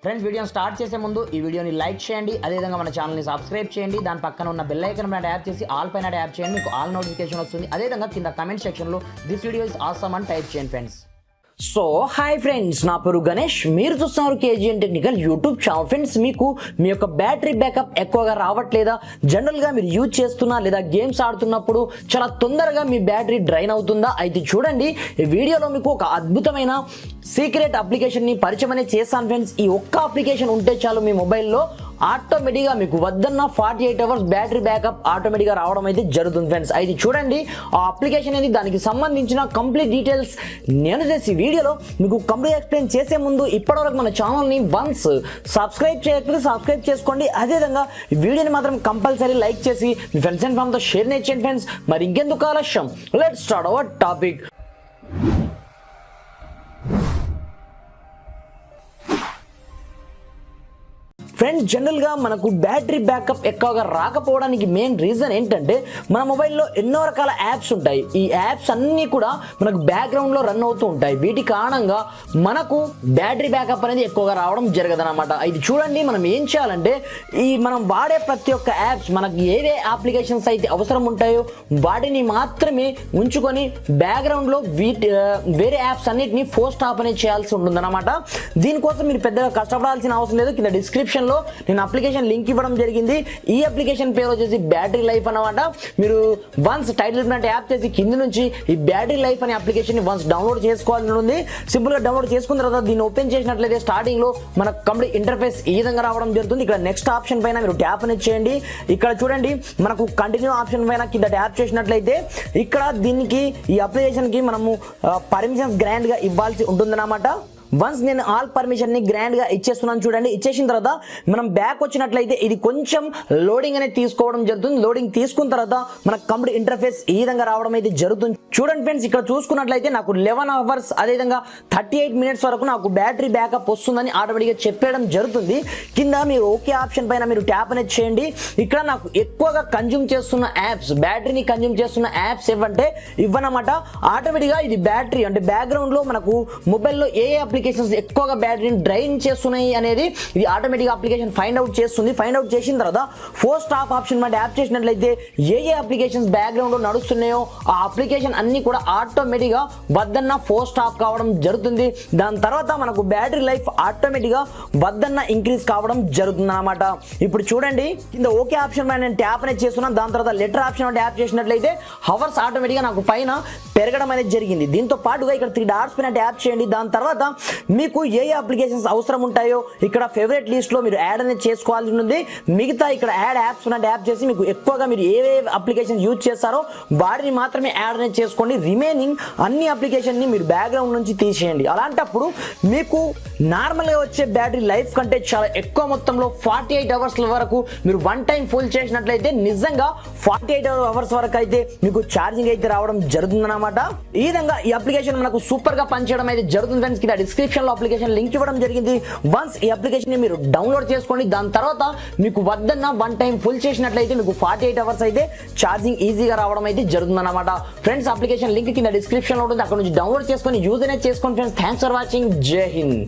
Friends వీడియోని start చేసే ముందు ఈ వీడియోని లైక్ చేయండి, అదేవిధంగా మన ఛానల్ని సబ్స్క్రైబ్ చేయండి. దాని పక్కన ఉన్న బెల్ ఐకాన్ పైన ట్యాప్ చేసి ఆల్ పైన ట్యాప్ చేయండి, మీకు ఆల్ నోటిఫికేషన్ వస్తుంది. అదేవిధంగా కింద కమెంట్ సెక్షన్లో దిస్ వీడియో ఇస్ ఆసమ్ అని టైప్ చేయండి ఫ్రెండ్స్. సో హాయ్ ఫ్రెండ్స్, నా పేరు గణేష్, మీరు చూస్తున్నారు KGN technical YouTube channel. Friends, మీకు మీ యొక్క బ్యాటరీ బ్యాకప్ ఎక్కువగా రావట్లేదా? జనరల్గా మీరు యూజ్ చేస్తున్నా లేదా గేమ్స్ ఆడుతున్నప్పుడు చాలా తొందరగా మీ బ్యాటరీ డ్రైన్ అవుతుందా? అయితే చూడండి, ఈ వీడియోలో మీకు ఒక అద్భుతమైన సీక్రెట్ అప్లికేషన్ని పరిచయం అనేది చేస్తాను ఫ్రెండ్స్. ఈ ఒక్క అప్లికేషన్ ఉంటే చాలు, మీ మొబైల్లో ఆటోమేటిక్గా మీకు వద్దన్న 48 అవర్స్ బ్యాటరీ బ్యాకప్ ఆటోమేటిక్గా రావడం అయితే జరుగుతుంది ఫ్రెండ్స్. అయితే చూడండి, ఆ అప్లికేషన్ అనేది దానికి సంబంధించిన కంప్లీట్ డీటెయిల్స్ నేను చేసి వీడియోలో మీకు కంప్లీట్ ఎక్స్ప్లెయిన్ చేసే ముందు ఇప్పటివరకు మన ఛానల్ని వన్స్ సబ్స్క్రైబ్ చేయకపోతే సబ్స్క్రైబ్ చేసుకోండి. అదేవిధంగా ఈ వీడియోని మాత్రం కంపల్సరీ లైక్ చేసి మీ ఫ్రెండ్స్ అండ్ ఫ్యామిలీతో షేర్ చేయండి ఫ్రెండ్స్. మరి ఇంకెందుకు ఆలస్యం, let's start our topic. Friends, జనరల్గా మనకు బ్యాటరీ బ్యాకప్ ఎక్కువగా రాకపోవడానికి మెయిన్ రీజన్ ఏంటంటే, మన మొబైల్లో ఎన్నో రకాల యాప్స్ ఉంటాయి. ఈ యాప్స్ అన్నీ కూడా మనకు బ్యాక్గ్రౌండ్లో రన్ అవుతూ ఉంటాయి. వీటి కారణంగా మనకు బ్యాటరీ బ్యాకప్ అనేది ఎక్కువగా రావడం జరగదన్నమాట. ఇది చూడండి, మనం ఏం చేయాలంటే, మనం వాడే ప్రతి ఒక్క యాప్స్, మనకు ఏవే అప్లికేషన్స్ అయితే అవసరం ఉంటాయో వాటిని మాత్రమే ఉంచుకొని బ్యాక్గ్రౌండ్లో వేరే యాప్స్ అన్నిటిని ఫోర్స్ స్టాప్ అనేది చేయాల్సి ఉంటుందన్నమాట. దీనికోసం మీరు పెద్దగా కష్టపడాల్సిన అవసరం లేదు. కింద డిస్క్రిప్షన్ నేను అప్లికేషన్ లింక్ ఇవ్వడం జరిగింది. ఈ అప్లికేషన్ పేరు వచ్చేసి బ్యాటరీ లైఫ్ అన్నమాట. మీరు వన్స్ టైటిల్ పైన ట్యాప్ చేసి కింద నుంచి ఈ బ్యాటరీ లైఫ్ అనే అప్లికేషన్ ని వన్స్ డౌన్లోడ్ చేసుకోవాలని ఉంది. సింపుల్ గా డౌన్లోడ్ చేసుకున్న తర్వాత దీన్ని ఓపెన్ చేసినట్లయితే స్టార్టింగ్ లో మనకు కంప్లీట్ ఇంటర్ఫేస్ ఈ విధంగా రావడం జరుగుతుంది. ఇక్కడ నెక్స్ట్ ఆప్షన్ పైన మీరు ట్యాప్ అనేది చేయండి. ఇక్కడ చూడండి, మనకు కంటిన్యూ ఆప్షన్ పైన కింద ట్యాప్ చేసినట్లయితే ఇక్కడ దీనికి ఈ అప్లికేషన్ కి మనము పర్మిషన్స్ గ్రాండ్ గా ఇవ్వాల్సి ఉంటుందన్నమాట. వన్స్ నేను ఆల్ పర్మిషన్ ని గ్రాండ్ గా ఇచ్చేస్తున్నాను. చూడండి, ఇచ్చేసిన తర్వాత మనం బ్యాక్ వచ్చినట్లయితే ఇది కొంచెం లోడింగ్ అనేది తీసుకోవడం జరుగుతుంది. లోడింగ్ తీసుకున్న తర్వాత మనకు కంప్లీట్ ఇంటర్ఫేస్ ఈ విధంగా రావడం అయితే జరుగుతుంది. చూడండి ఫ్రెండ్స్, ఇక్కడ చూసుకున్నట్లయితే నాకు 11 అవర్స్ అదేవిధంగా 38 మినిట్స్ వరకు నాకు బ్యాటరీ బ్యాకప్ వస్తుందని ఆటోమేటిక్గా చెప్పేయడం జరుగుతుంది. కింద మీరు ఓకే ఆప్షన్ పైన మీరు ట్యాప్ అనేది చేయండి. ఇక్కడ నాకు ఎక్కువగా కన్జ్యూమ్ చేస్తున్న యాప్స్, బ్యాటరీని కన్జ్యూమ్ చేస్తున్న యాప్స్ ఏవంటే ఇవ్వనమాట. ఆటోమేటిక్గా ఇది బ్యాటరీ అంటే బ్యాక్గ్రౌండ్ లో మనకు మొబైల్లో ఏ అప్లికేషన్స్ ఎక్కువగా బ్యాటరీని డ్రైన్ చేస్తున్నాయి అనేది ఇది ఆటోమేటిక్గా అప్లికేషన్ ఫైండ్ అవుట్ చేస్తుంది. ఫైండ్ అవుట్ చేసిన తర్వాత ఫోర్స్ స్టాప్ ఆప్షన్ మీద ట్యాప్ చేసినట్లయితే ఏ అప్లికేషన్స్ బ్యాక్గ్రౌండ్ లో నడుస్తున్నాయో ఆ అప్లికేషన్ అన్ని కూడా ఆటోమేటిక్గా వద్దన్న ఫోర్స్ స్టాప్ కావడం జరుగుతుంది. దాని తర్వాత మనకు బ్యాటరీ లైఫ్ ఆటోమేటిక్గా వద్దన్న ఇంక్రీజ్ కావడం జరుగుతుంది అన్నమాట. ఇప్పుడు చూడండి, కింద ఓకే ఆప్షన్ పైన నేను ట్యాప్ అనేది చేస్తున్నాను. దాని తర్వాత లెటర్ ఆప్షన్ ట్యాప్ చేసినట్లయితే హవర్స్ ఆటోమేటిక్గా నాకు పైన పెరగడం అనేది జరిగింది. దీంతో పాటుగా ఇక్కడ 3 డాట్స్ పైన ట్యాప్ చేయండి. దాని తర్వాత మీకు ఏ అప్లికేషన్స్ అవసరం ఉంటాయో ఇక్కడ ఫేవరెట్ లిస్ట్ లో మీరు యాడ్ అనేది చేసుకోవాల్సి ఉంటుంది. మిగతా ఇక్కడ యాడ్ యాప్స్ ఉన్న ట్యాప్ చేసి మీకు ఎక్కువగా మీరు ఏ అప్లికేషన్ యూజ్ చేస్తారో వాటిని మాత్రమే యాడ్ అనేది చేసుకోండి. రిమైనింగ్ అన్ని అప్లికేషన్ ని మీరు బ్యాక్గ్రౌండ్ నుంచి తీసేయండి. అలాంటప్పుడు మీకు నార్మల్ గా వచ్చే బ్యాటరీ లైఫ్ కంటే చాలా ఎక్కువ మొత్తంలో 48 అవర్స్ వరకు మీరు వన్ టైం ఫుల్ చేసినట్లయితే నిజంగా 48 అవర్స్ వరకు అయితే మీకు ఛార్జింగ్ అయితే రావడం జరుగుతుందన్నమాట. ఈ విధంగా ఈ అప్లికేషన్ మనకు సూపర్ గా పనిచేయడం అయితే జరుగుతుంది ఫ్రెండ్స్. కింద డిస్క్రిప్షన్ లో అప్లికేషన్ లింక్ ఇవ్వడం జరిగింది. వన్స్ ఈ అప్లికేషన్ ని మీరు డౌన్లోడ్ చేసుకోండి. దాని తర్వాత మీకు వద్దన్న వన్ టైం ఫుల్ చేసినట్లయితే మీకు 48 అవర్స్ అయితే ఛార్జింగ్ ఈజీగా రావడం అయితే జరుగుతుందన్నమాట. ఫ్రెండ్స్, అప్లికేషన్ లింక్ కింద డిస్క్రిప్షన్ లో ఉంటుంది, అక్కడ నుంచి డౌన్లోడ్ చేసుకొని యూజ్ అనేది చేసుకోండి ఫ్రెండ్స్. Thanks for watching. జై హింద్.